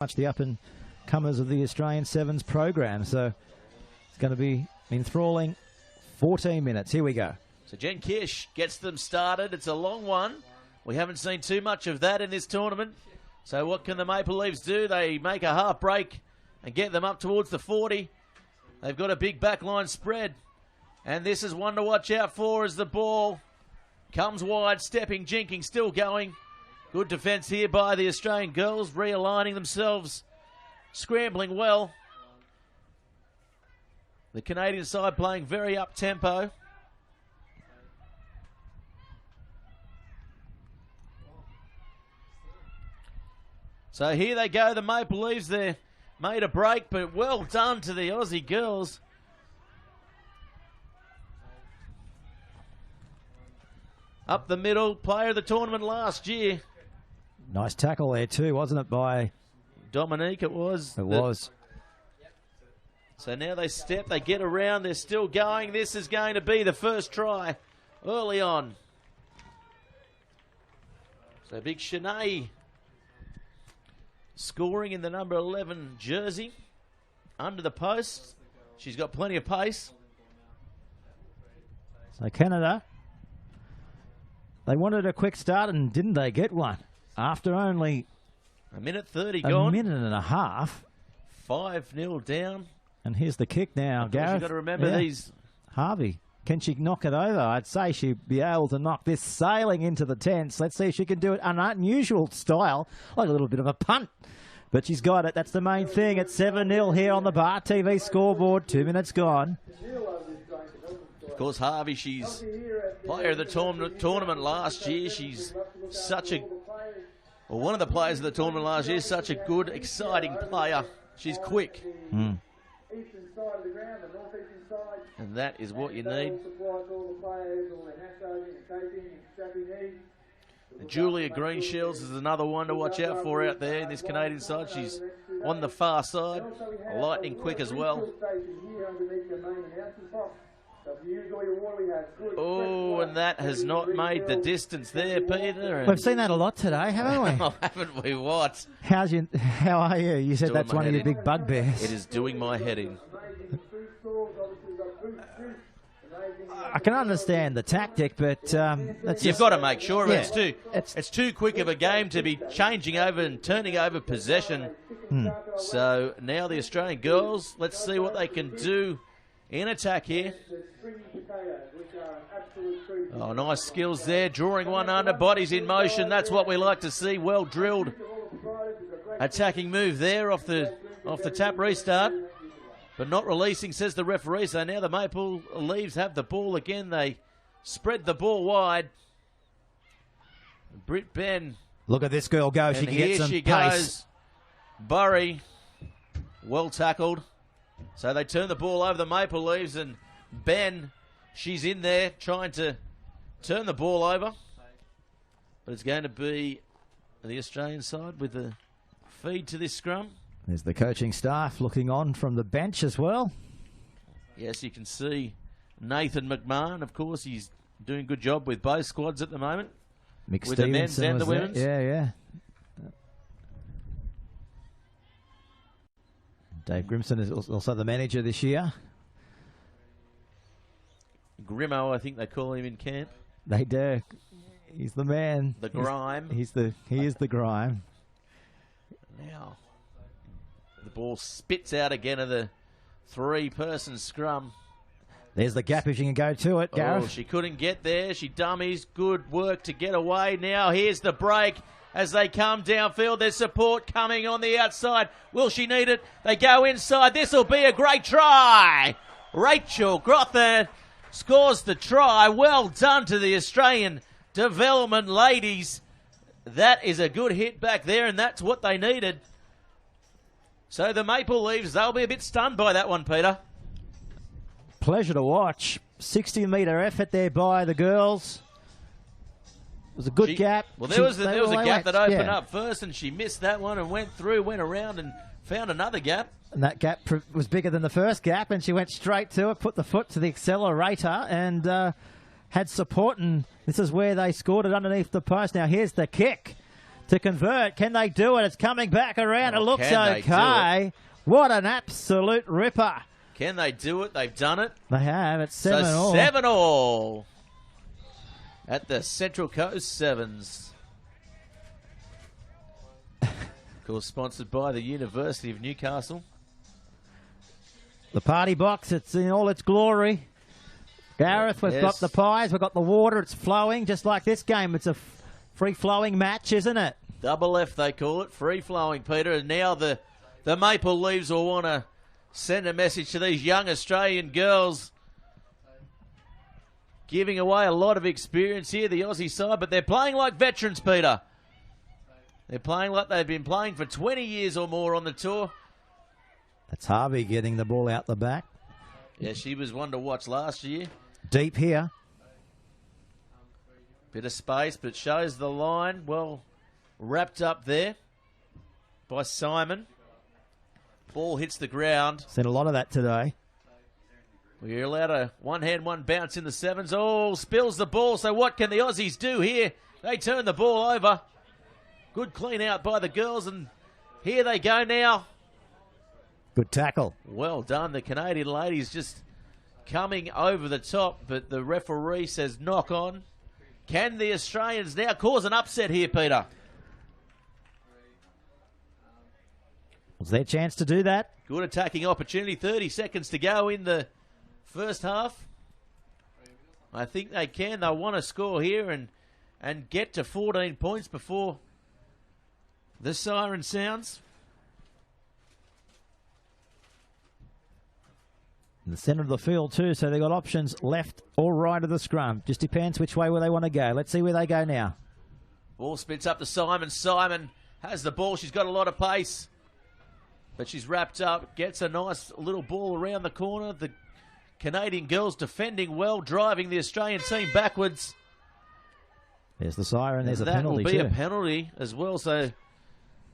much the up-and-comers of the Australian Sevens program. So it's going to be enthralling 14 minutes. Here we go. So Jen Kish gets them started. It's a long one. We haven't seen too much of that in this tournament. So what can the Maple Leafs do? They make a half break and get them up towards the 40. They've got a big backline spread. And this is one to watch out for as the ball comes wide. Stepping, jinking, still going. Good defence here by the Australian girls, realigning themselves, scrambling well. The Canadian side playing very up-tempo. So here they go, the Maple Leafs. They made a break, but well done to the Aussie girls. Up the middle, player of the tournament last year. Nice tackle there too, wasn't it, by Dominique? It was. It was. So now they step, they get around, they're still going. This is going to be the first try early on. So big Shanae scoring in the number 11 jersey under the post. She's got plenty of pace. So Canada, they wanted a quick start and didn't they get one? After only a minute 30 gone. A minute and a half. 5-0 down. And here's the kick now, Gareth. You've got to remember these. Harvey, can she knock it over? I'd say she'd be able to knock this sailing into the tents. Let's see if she can do it. An unusual style, like a little bit of a punt. But she's got it. That's the main thing. It's 7-0 here on the Bar TV scoreboard. 2 minutes gone. Of course, Harvey, she's player of the tournament last year. She's such a... Well, one of the players of the tournament last year is such a good, exciting player. She's quick. Mm. And that is what you need. Julia Greenshields is another one to watch out for out there in this Canadian side. She's on the far side, lightning quick as well. Oh, and that has not made the distance there, Peter. We've seen that a lot today, haven't we? Oh, haven't we? What? How are you? You said that's one of your big bugbears. It is doing my head in. I can understand the tactic, but you've got to make sure of it. It's too quick of a game to be changing over and turning over possession. So now the Australian girls, let's see what they can do in attack here. Oh, nice skills there, drawing one under, bodies in motion. That's what we like to see. Well drilled attacking move there off the tap restart. But not releasing, says the referee. So now the Maple Leafs have the ball again. They spread the ball wide. Britt Ben. Look at this girl go. She can get some pace. Here she goes. Burry. Well tackled. So they turn the ball over the Maple Leafs. And Ben, she's in there trying to turn the ball over. But it's going to be the Australian side with the feed to this scrum. There's the coaching staff looking on from the bench as well. Yes, you can see Nathan McMahon. Of course, he's doing a good job with both squads at the moment. Mick with the men's and the women's. Yeah. Dave Grimson is also the manager this year. Grimmo, I think they call him in camp. They do. He's the man. The grime. He is the grime. Now, the ball spits out again of the three-person scrum. There's the gap if she can go to it, Gareth. Oh, she couldn't get there. She dummies. Good work to get away. Now here's the break as they come downfield. There's support coming on the outside. Will she need it? They go inside. This will be a great try. Rachel Grother scores the try. Well done to the Australian development ladies. That is a good hit back there, and that's what they needed. So the Maple Leafs, they'll be a bit stunned by that one, Peter. Pleasure to watch. 60-metre effort there by the girls. It was a good gap. Well, there was a gap that opened up first, and she missed that one and went through, went around and found another gap. And that gap was bigger than the first gap, and she went straight to it, put the foot to the accelerator, and had support, and this is where they scored it underneath the post. Now here's the kick. to convert. Can they do it? It's coming back around. It looks okay. What an absolute ripper. Can they do it? They've done it. They have. It's 7-all. 7-all at the Central Coast Sevens. Of course, sponsored by the University of Newcastle. The party box, it's in all its glory. Gareth, we've got the pies, we've got the water, it's flowing, just like this game. It's a free-flowing match, isn't it? Double F, they call it, free-flowing, Peter. And now the Maple Leaves will want to send a message to these young Australian girls, giving away a lot of experience here, the Aussie side, but they're playing like veterans, Peter. They're playing like they've been playing for 20 years or more on the tour. That's Harvey getting the ball out the back. Yeah, she was one to watch last year. Deep here. Bit of space, but shows the line. Well wrapped up there by Simon. Ball hits the ground. Seen a lot of that today. We're allowed a one-hand, one bounce in the sevens. Oh, spills the ball. So what can the Aussies do here? They turn the ball over. Good clean out by the girls, and here they go now. Good tackle. Well done. The Canadian ladies just coming over the top, but the referee says knock on. Can the Australians now cause an upset here, Peter? Was their chance to do that? Good attacking opportunity. 30 seconds to go in the first half. I think they can. They'll want to score here and get to 14 points before the siren sounds. In the centre of the field too, so they've got options left or right of the scrum. Just depends which way they want to go. Let's see where they go now. Ball spits up to Simon. Simon has the ball. She's got a lot of pace, but she's wrapped up. Gets a nice little ball around the corner. The Canadian girls defending well, driving the Australian team backwards. There's the siren. There's a penalty that will be too. A penalty as well. So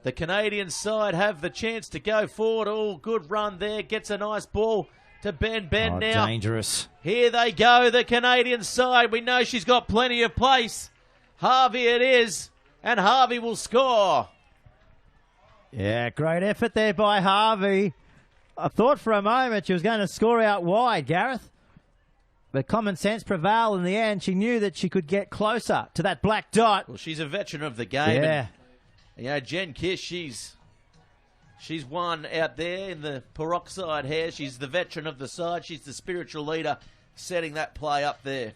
the Canadian side have the chance to go forward. Oh, good run there. Gets a nice ball to Ben now. Dangerous. Here they go, the Canadian side. We know she's got plenty of pace. Harvey it is, and Harvey will score. Yeah, great effort there by Harvey. I thought for a moment she was going to score out wide, Gareth. But common sense prevailed in the end. She knew that she could get closer to that black dot. Well, she's a veteran of the game. Yeah. And, you know, Jen Kish, she's won out there in the peroxide hair. She's the veteran of the side. She's the spiritual leader setting that play up there.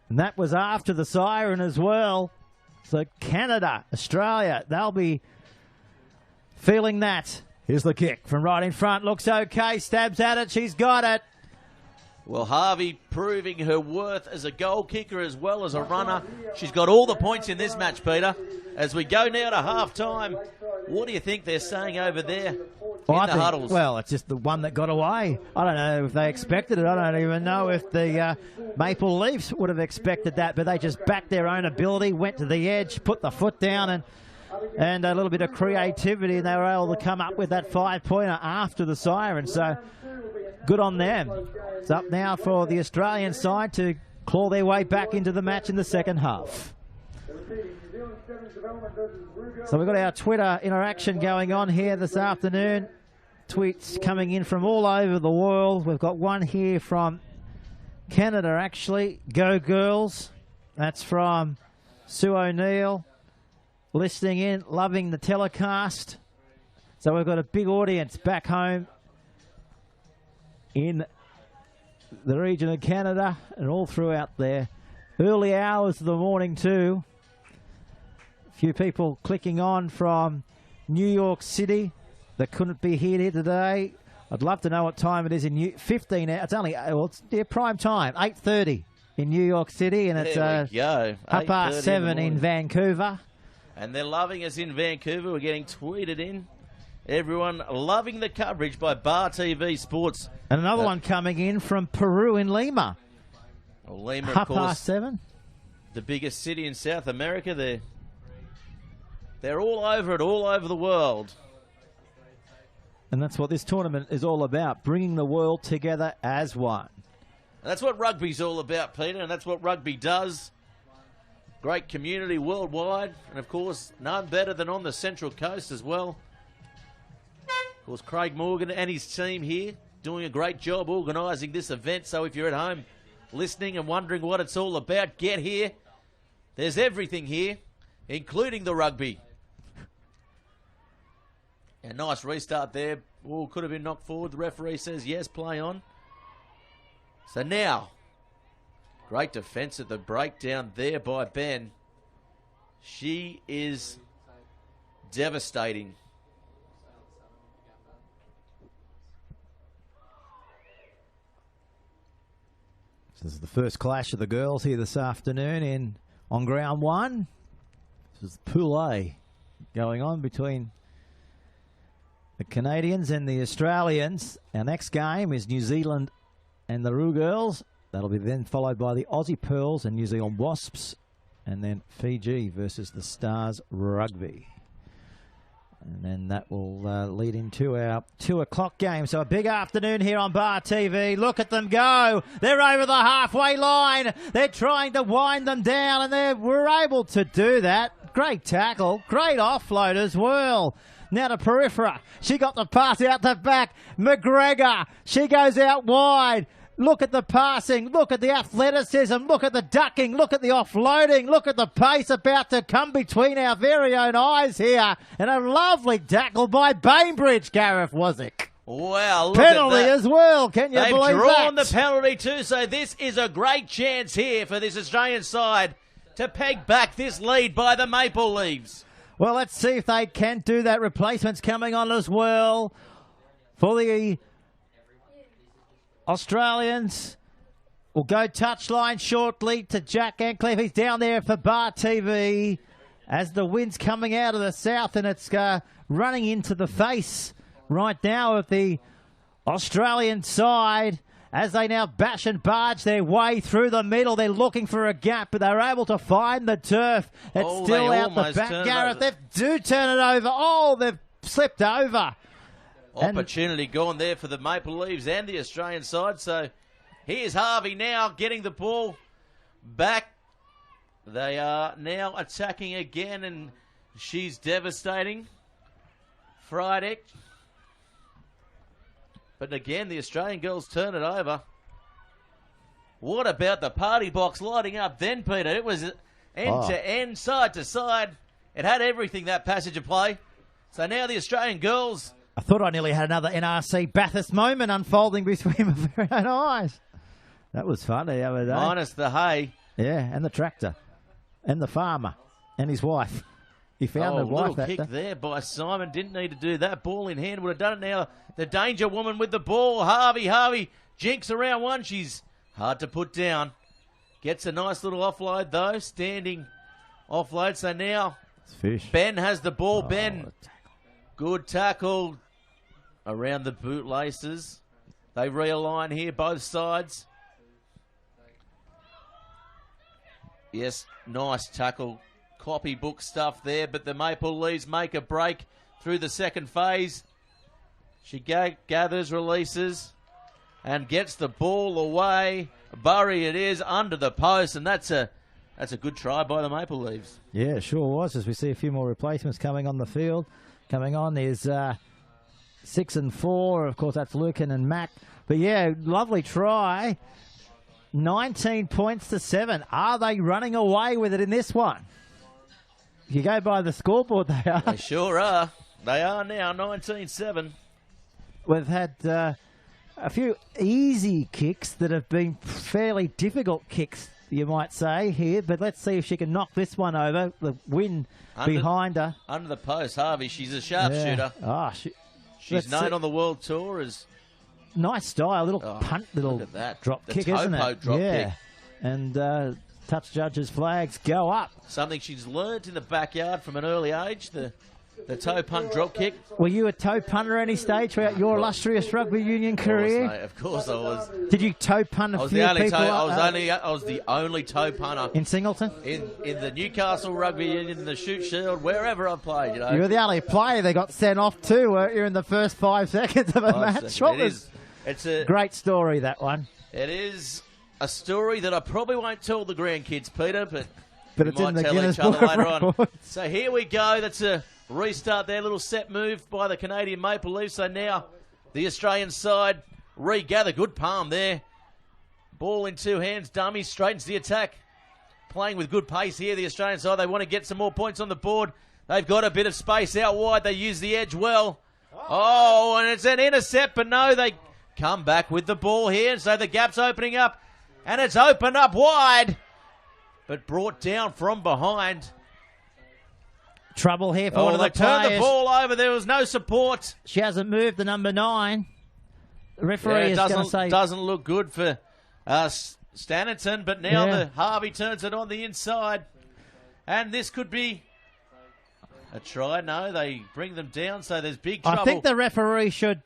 And that was after the siren as well. So Canada, Australia, they'll be feeling that. Here's the kick from right in front. Looks okay. Stabs at it. She's got it. Well, Harvey proving her worth as a goal kicker as well as a runner. She's got all the points in this match, Peter. As we go now to half-time, what do you think they're saying over there in the huddles? Well, it's just the one that got away. I don't know if they expected it. I don't even know if the Maple Leafs would have expected that, but they just backed their own ability, went to the edge, put the foot down, and a little bit of creativity, and they were able to come up with that 5-pointer after the siren. So good on them. It's up now for the Australian side to claw their way back into the match in the second half. So we've got our Twitter interaction going on here this afternoon. Tweets coming in from all over the world. We've got one here from Canada, actually. Go Girls. That's from Sue O'Neill. Listening in, loving the telecast. So we've got a big audience back home in the region of Canada and all throughout there. Early hours of the morning too. A few people clicking on from New York City that couldn't be here today. I'd love to know what time it is in 15 hours. It's only, well, it's prime time, 8:30 in New York City, and it's 7:30 in Vancouver. And they're loving us in Vancouver. We're getting tweeted in. Everyone loving the coverage by Bar TV Sports. And another one coming in from Peru in Lima. Well, Lima, of course, 7:30. The biggest city in South America. They're all over it, all over the world. And that's what this tournament is all about, bringing the world together as one. And that's what rugby's all about, Peter, and that's what rugby does. great community worldwide, and of course, none better than on the Central Coast as well. Of course, Craig Morgan and his team here doing a great job organising this event. So if you're at home listening and wondering what it's all about, get here. There's everything here, including the rugby. A nice restart there. Oh, could have been knocked forward. The referee says yes, play on. So now, great defence at the breakdown there by Ben. She is devastating. This is the first clash of the girls here this afternoon on ground one. This is Pool A going on between the Canadians and the Australians. Our next game is New Zealand and the Roo Girls. That'll be then followed by the Aussie Pearls and New Zealand Wasps. And then Fiji versus the Stars Rugby. And then that will lead into our 2 o'clock game. So a big afternoon here on Bar TV. Look at them go. They're over the halfway line. They're trying to wind them down, and they were able to do that. Great tackle. Great offload as well. Now to Periphery. She got the pass out the back. McGregor. She goes out wide. Look at the passing. Look at the athleticism. Look at the ducking. Look at the offloading. Look at the pace about to come between our very own eyes here. And a lovely tackle by Bainbridge, Gareth Wazick. Wow, look penalty at that. As well. Can you believe that? They've drawn the penalty too, so this is a great chance here for this Australian side to peg back this lead by the Maple Leaves. Well, let's see if they can do that. Replacements coming on as well for the Australians. Will go touchline shortly to Jack Ancliffe. He's down there for Bar TV as the wind's coming out of the south, and it's running into the face right now of the Australian side as they now bash and barge their way through the middle. They're looking for a gap, but they're able to find the turf. It's still out the back, Gareth. They do turn it over. Oh, they've slipped over. Opportunity gone there for the Maple Leaves and the Australian side. So here's Harvey now getting the ball back. They are now attacking again, and she's devastating. Friday. But again, the Australian girls turn it over. What about the party box lighting up then, Peter? It was end to end, side to side. It had everything, that passage of play. So now the Australian girls... I thought I nearly had another NRC Bathurst moment unfolding between my very own eyes. That was fun the other day. Minus the hay. Yeah, and the tractor. And the farmer. And his wife. He found the wife. Little kick there by Simon. Didn't need to do that. Ball in hand. Would have done it now. The danger woman with the ball. Harvey jinks around one. She's hard to put down. Gets a nice little offload though. Standing offload. So now Ben has the ball. Ben. Good tackle around the bootlaces. They realign here, both sides. Yes, nice tackle. Copybook stuff there, but the Maple Leaves make a break through the second phase. She gathers, releases, and gets the ball away. Burry it is, under the post, and that's a good try by the Maple Leaves. Yeah, it sure was, as we see a few more replacements coming on the field. Coming on is 6 and 4. Of course, that's Lucan and Mac. But yeah, lovely try. 19 points to 7. Are they running away with it in this one? If you go by the scoreboard, they are. They sure are. They are now 19-7. We've had a few easy kicks that have been fairly difficult kicks, you might say, here. But let's see if she can knock this one over. The win behind her. Under the post, Harvey. She's a sharpshooter. Yeah. She's known on the World Tour as... Nice style, little punt, little drop kick, isn't it? Drop kick. And touch judges' flags go up. Something she's learnt in the backyard from an early age, the toe punt drop kick. Were you a toe punter at any stage throughout your illustrious rugby union career? Of course I was. Did you toe punt a few people? I was the only toe punter. In Singleton? In the Newcastle Rugby Union, in the Shoot Shield, wherever I played. You were the only player they got sent off to, weren't you, in the first 5 seconds of a match? It's a great story, that one. It is a story that I probably won't tell the grandkids, Peter, but But We it's in might the tell Guinness each other Book of later on. Records. So here we go. That's a restart there. Little set move by the Canadian Maple Leafs. So now the Australian side regather. Good palm there. Ball in two hands. Dummy straightens the attack. Playing with good pace here, the Australian side. They want to get some more points on the board. They've got a bit of space out wide. They use the edge well. Oh, and it's an intercept, but no, they come back with the ball here. So the gap's opening up, and it's opened up wide, but brought down from behind. Trouble here for one of they the turned the players. ball over. There was no support. She hasn't moved the number 9. The referee Yeah, is going to say... doesn't look good for Stannerton, but now Yeah. the Harvey turns it on the inside, and this could be a try. No, they bring them down, so there's big trouble. I think the referee should...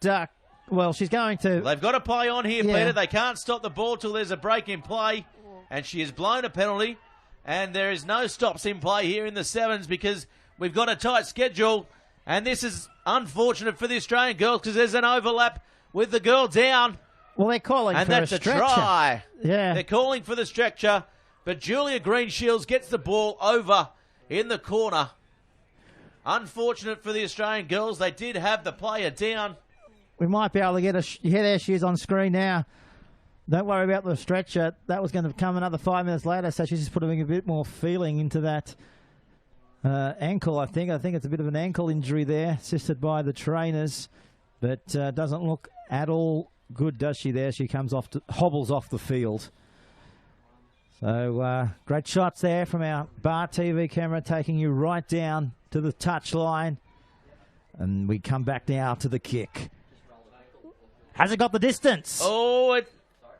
well, she's going to... They've got to play on here, Yeah. Peter. They can't stop the ball till there's a break in play, and she has blown a penalty, and there is no stops in play here in the sevens because we've got a tight schedule, and this is unfortunate for the Australian girls because there's an overlap with the girl down. Well, they're calling And for that's a a stretcher. try. Yeah. They're calling for the stretcher, but Julia Greenshields gets the ball over in the corner. Unfortunate for the Australian girls. They did have the player down. We might be able to get a... yeah, there she is on screen now. Don't worry about the stretcher. That was going to come another 5 minutes later, so she's just putting a bit more feeling into that ankle, I think. I think it's a bit of an ankle injury there, assisted by the trainers. But doesn't look at all good, does she there? She comes off, hobbles off the field. So great shots there from our bar TV camera, taking you right down to the touchline. And we come back now to the kick. Has it got the distance? Oh, it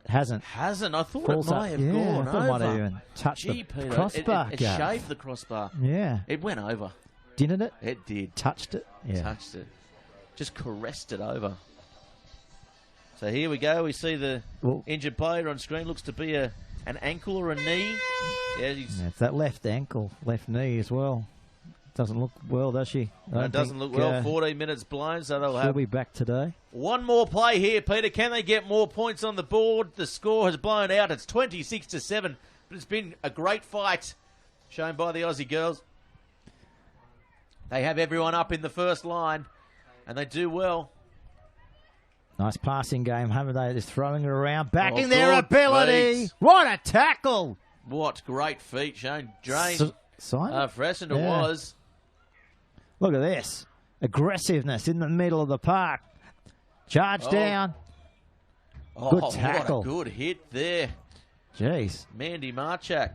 Hasn't. hasn't. I thought Falls it up. might have Yeah, gone I thought it might have over. even touched Gee, the Peter, crossbar. it Gav. shaved the crossbar. Yeah. It went over. Didn't it? It did. Touched it. Yeah. Touched it. Just caressed it over. So here we go. We see the Well- injured player on screen. Looks to be an ankle or a knee. Yeah, Yeah, it's that left ankle, left knee as well. Doesn't look well, does she? it doesn't look well. 14 minutes blown, so they'll She'll have be back today. one more play here, Peter. Can they get more points on the board? The score has blown out. It's 26-7, but it's been a great fight shown by the Aussie girls. They have everyone up in the first line, and they do well. Nice passing game, haven't they? Just throwing it around, backing Oh, their good ability. feet. What a tackle! What great feet shown. Drain Simon? Freshen it Yeah. was. Look at this. Aggressiveness in the middle of the park. Charge Oh. down. Oh, Good tackle. what a good hit there. Jeez. Mandy Marchak,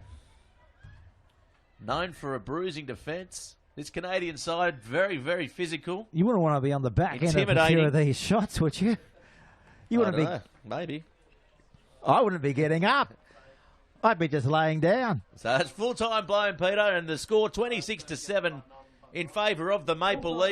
known for a bruising defence. This Canadian side, very, very physical. You wouldn't want to be on the back end of a few Intimidating. of these shots, would you? You I wouldn't don't be. know, maybe. I wouldn't be getting up. I'd be just laying down. So it's full-time blown, Peter, and the score 26-7 in favour of the Maple Leafs.